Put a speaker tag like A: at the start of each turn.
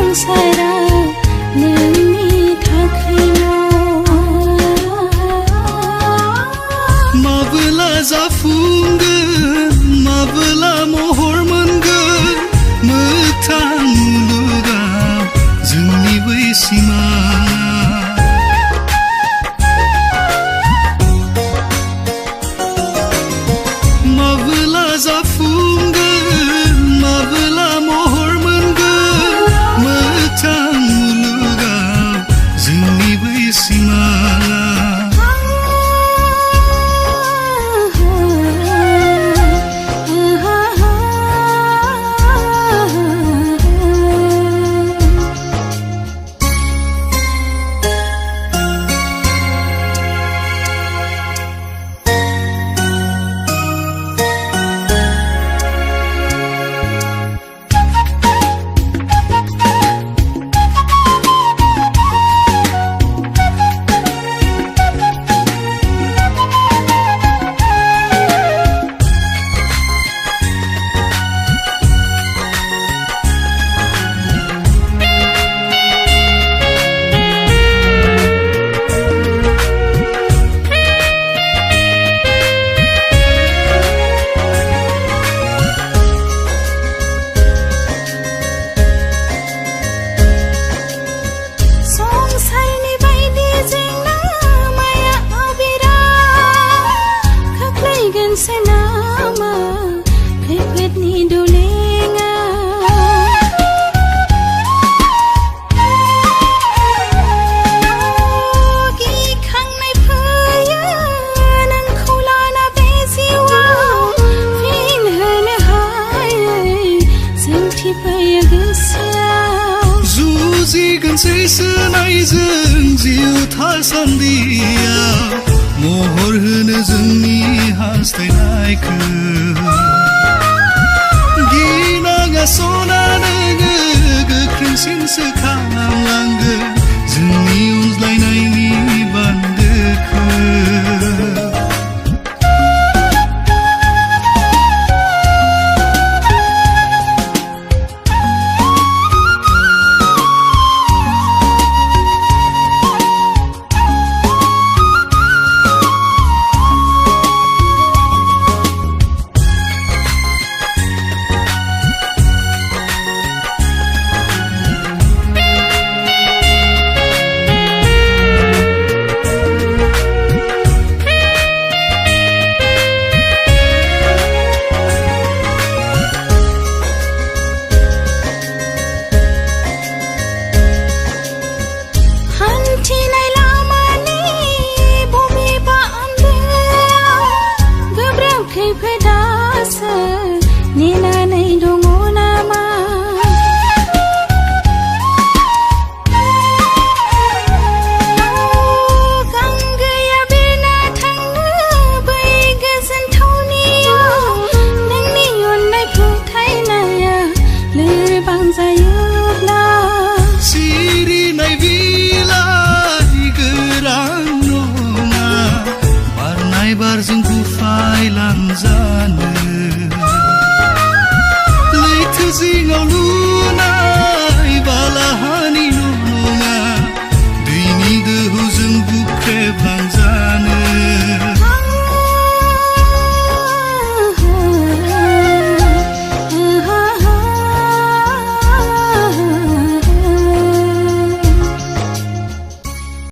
A: संसारा नोंनि थाखायल'
B: माबोला जाफुंगोन माबोला महर मोनगोन मोगथां मुलुगाव जोंनि बै सिमा माबोला जाफुंगोन माबोला महर मोनगोन मोगथां मुलुगाव जोंनि बै सिमा senama khaifatni dolenga gi khangnai phaya nangkhौ lana be jiwaव fin hono हायै जोंथि फैयो गोसोआव जुजिगोनसै सोनायजों जिउ थासान्दियाव महर होनो जोंनि हास्थायनायखौ गिनाङा सना नोङो गोख्रोंसिनसो खालामलांगोन जोंनि अनज्लायनायनि बान्दोखौ नेनानै दङ नामा गां गैया बिरना थांनो बै गोजोनथावनियाव नोंनि अननाय फोथायनाया लोरबां जायोब्ला सिरिनाय बिलाइ गोरान नङा बारनाय बारजों गुफायलांजानो